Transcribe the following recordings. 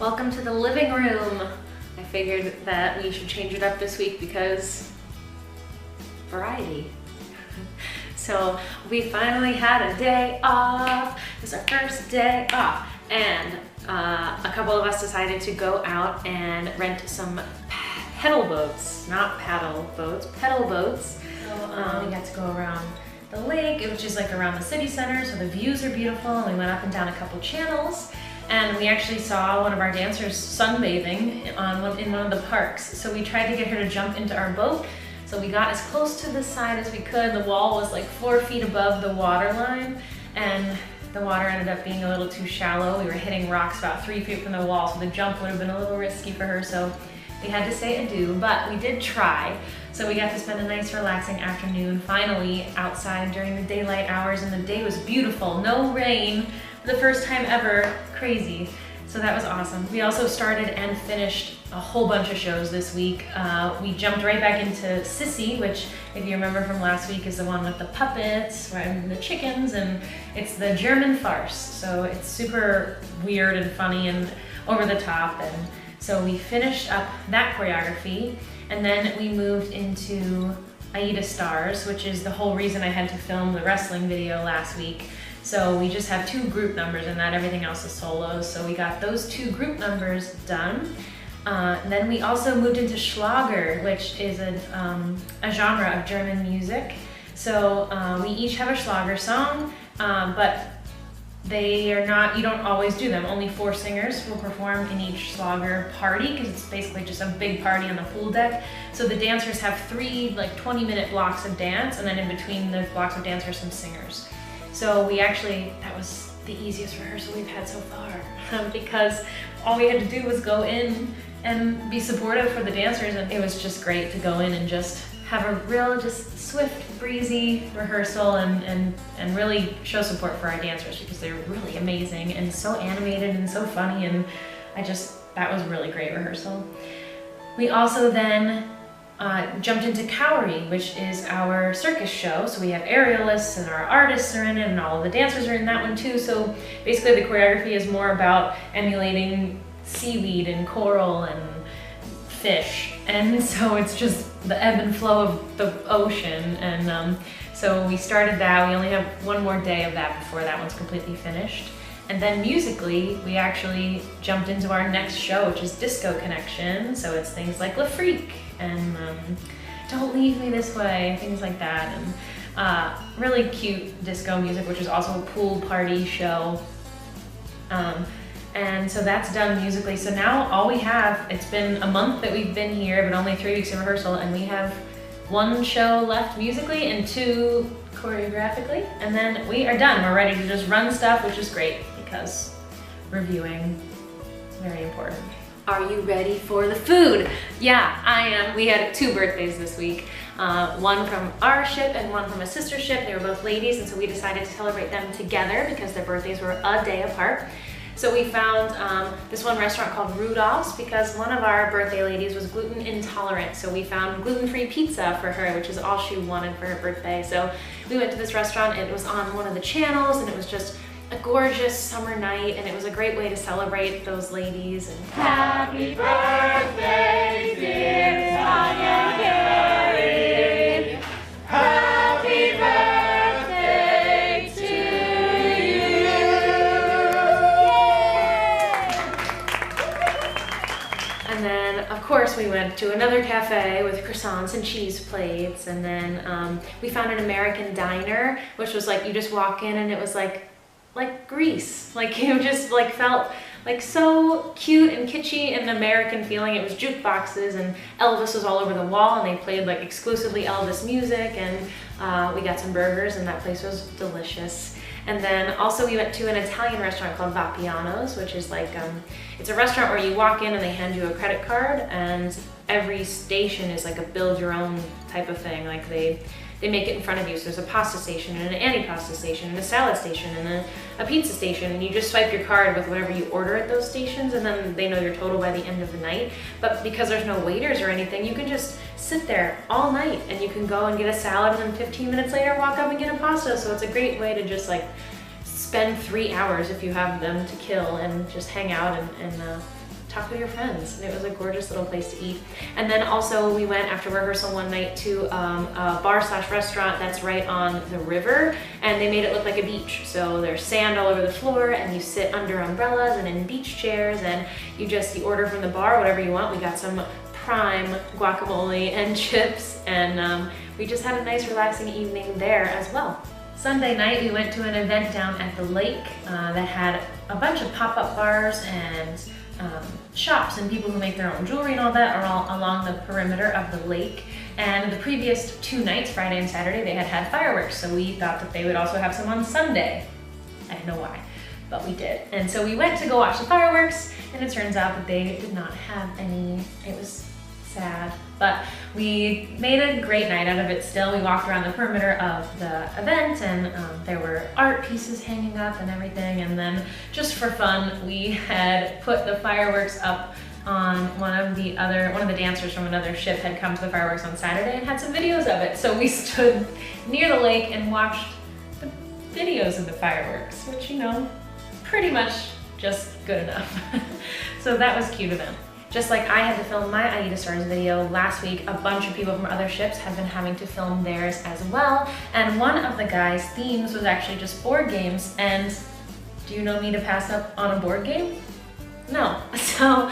Welcome to the living room. I figured that we should change it up this week because variety. So we finally had a day off. It was our first day off, and a couple of us decided to go out and rent some pedal boats, not paddle boats, pedal boats. So we got to go around the lake, which is like around the city center, so the views are beautiful, and we went up and down a couple channels, and we actually saw one of our dancers sunbathing in one of the parks. So we tried to get her to jump into our boat. So we got as close to the side as we could. The wall was like 4 feet above the water line, and the water ended up being a little too shallow. We were hitting rocks about 3 feet from the wall, so the jump would have been a little risky for her, so we had to say adieu, but we did try. So we got to spend a nice relaxing afternoon finally outside during the daylight hours, and the day was beautiful. No rain for the first time ever. Crazy. So that was awesome. We also started and finished a whole bunch of shows this week. We jumped right back into Sissy, which, if you remember from last week, is the one with the puppets and the chickens, and it's the German farce. So it's super weird and funny and over the top. And so we finished up that choreography, and then we moved into Aida Stars, which is the whole reason I had to film the wrestling video last week. So we just have 2 group numbers and that everything else is solos. So we got those 2 group numbers done. Then we also moved into Schlager, which is a genre of German music. So we each have a Schlager song, but they are not, you don't always do them. Only 4 singers will perform in each Schlager party, because it's basically just a big party on the pool deck. So the dancers have 3 like 20-minute blocks of dance, and then in between the blocks of dance are some singers. So we actually, that was the easiest rehearsal we've had so far, because all we had to do was go in and be supportive for the dancers, and it was just great to go in and just have a real, just swift, breezy rehearsal and really show support for our dancers, because they're really amazing and so animated and so funny, and that was really great rehearsal. We also then jumped into Choreo, which is our circus show. So we have aerialists and our artists are in it, and all of the dancers are in that one too. So basically the choreography is more about emulating seaweed and coral and fish. And so it's just the ebb and flow of the ocean. And so we started that. We only have 1 more day of that before that one's completely finished. And then musically, we actually jumped into our next show, which is Disco Connection. So it's things like La Freak and Don't Leave Me This Way, things like that. And really cute disco music, which is also a pool party show. And so that's done musically. So now all we have, it's been a month that we've been here, but only 3 weeks of rehearsal, and we have 1 show left musically and 2 choreographically, and then we are done. We're ready to just run stuff, which is great because reviewing is very important. Are you ready for the food? Yeah, I am. We had 2 birthdays this week. One from our ship and one from a sister ship. They were both ladies, and so we decided to celebrate them together because their birthdays were a day apart. So we found this one restaurant called Rudolph's, because one of our birthday ladies was gluten intolerant. So we found gluten-free pizza for her, which is all she wanted for her birthday. So we went to this restaurant. It was on one of the channels, and it was just a gorgeous summer night, and it was a great way to celebrate those ladies. And happy birthday, dear Tanya Gary. Happy birthday to you. And then, of course, we went to another cafe with croissants and cheese plates, and then we found an American diner, which was like, you just walk in and it was like Greece. Like, you just like felt like so cute and kitschy and American feeling. It was jukeboxes, and Elvis was all over the wall, and they played like exclusively Elvis music, and we got some burgers, and that place was delicious. And then also we went to an Italian restaurant called Vapiano's, which is like, it's a restaurant where you walk in and they hand you a credit card, and every station is like a build your own type of thing. Like they make it in front of you. So there's a pasta station and an antipasta station and a salad station and a pizza station, and you just swipe your card with whatever you order at those stations, and then they know your total by the end of the night. But because there's no waiters or anything, you can just sit there all night, and you can go and get a salad, and then 15 minutes later walk up and get a pasta. So it's a great way to just like spend 3 hours if you have them to kill and just hang out and talk with your friends. And it was a gorgeous little place to eat. And then also we went after rehearsal one night to a bar/restaurant that's right on the river, and they made it look like a beach. So there's sand all over the floor, and you sit under umbrellas and in beach chairs, and you order from the bar whatever you want. We got some prime guacamole and chips, and we just had a nice relaxing evening there as well. Sunday night we went to an event down at the lake that had a bunch of pop-up bars and shops and people who make their own jewelry and all that are all along the perimeter of the lake. And the previous 2 nights, Friday and Saturday, they had fireworks, so we thought that they would also have some on Sunday. I don't know why, but we did. And so we went to go watch the fireworks, and it turns out that they did not have any. It was sad, but we made a great night out of it still. We walked around the perimeter of the event, and there were art pieces hanging up and everything, and then just for fun we had put the fireworks up on one of the dancers from another ship had come to the fireworks on Saturday and had some videos of it. So we stood near the lake and watched the videos of the fireworks, which, you know, pretty much just good enough. So that was cute of them. Just like I had to film my Aida Stars video last week, a bunch of people from other ships have been having to film theirs as well. And one of the guys' themes was actually just board games. And do you know me to pass up on a board game? No. So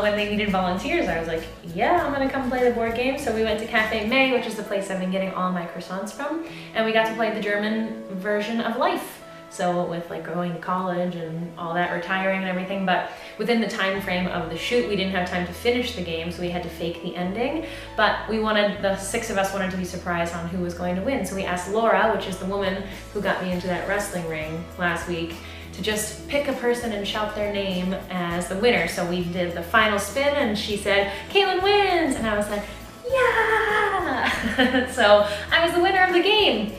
when they needed volunteers, I was like, yeah, I'm gonna come play the board game. So we went to Cafe May, which is the place I've been getting all my croissants from. And we got to play the German version of Life. So with like going to college and all that, retiring and everything, but within the time frame of the shoot, we didn't have time to finish the game, so we had to fake the ending. But the 6 of us wanted to be surprised on who was going to win. So we asked Laura, which is the woman who got me into that wrestling ring last week, to just pick a person and shout their name as the winner. So we did the final spin, and she said, "Caitlin wins!" And I was like, yeah! So I was the winner of the game,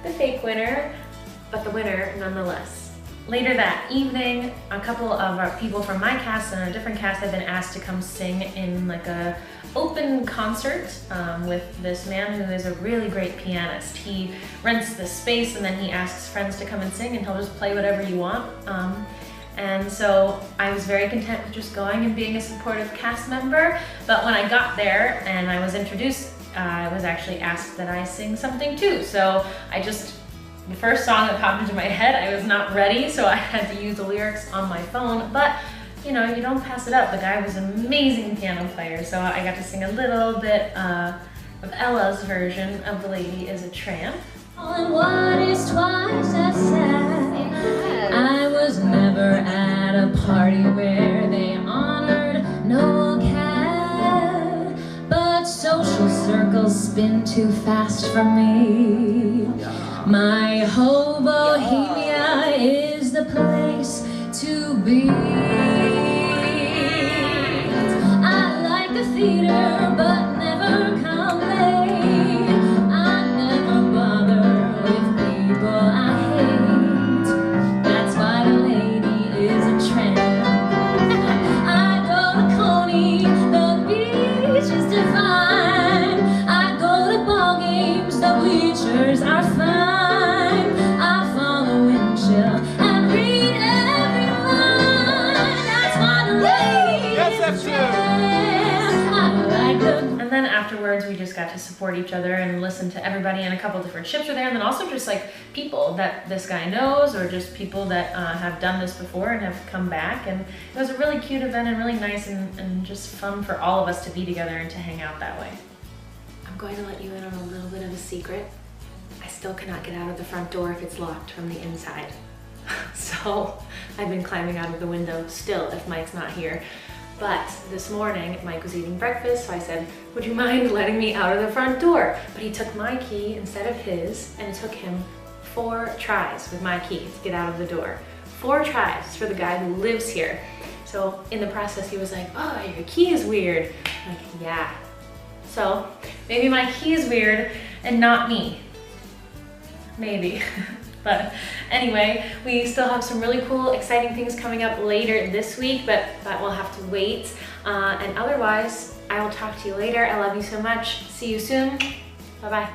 the fake winner, but the winner nonetheless. Later that evening, a couple of our people from my cast and a different cast had been asked to come sing in like a open concert with this man who is a really great pianist. He rents the space and then he asks friends to come and sing, and he'll just play whatever you want. And so I was very content with just going and being a supportive cast member. But when I got there and I was introduced, I was actually asked that I sing something too. So the first song that popped into my head, I was not ready, so I had to use the lyrics on my phone, but you know, you don't pass it up. The guy was an amazing piano player, so I got to sing a little bit of Ella's version of The Lady is a Tramp. And what is twice as sad? I was never at a party where they honored no cad, but social circles spin too fast for me. My whole Bohemia is the place to be. I like the theater, but never come late. I never bother with people I hate. That's why the lady is a tramp. I go to Coney, the beach is divine. I go to ball games, the bleachers are fine. And read every line. That's why the lady is a tramp. I like the. And then afterwards, we just got to support each other and listen to everybody, and a couple different ships were there, and then also just like people that this guy knows, or just people that have done this before and have come back. And it was a really cute event and really nice and just fun for all of us to be together and to hang out that way. I'm going to let you in on a little bit of a secret. I still cannot get out of the front door if it's locked from the inside. So I've been climbing out of the window still if Mike's not here. But this morning, Mike was eating breakfast, so I said, would you mind letting me out of the front door? But he took my key instead of his, and it took him 4 tries with my key to get out of the door. 4 tries for the guy who lives here. So in the process, he was like, oh, your key is weird. I'm like, yeah. So maybe my key is weird and not me. Maybe. But anyway, we still have some really cool, exciting things coming up later this week, but that will have to wait. And otherwise, I will talk to you later. I love you so much. See you soon. Bye-bye.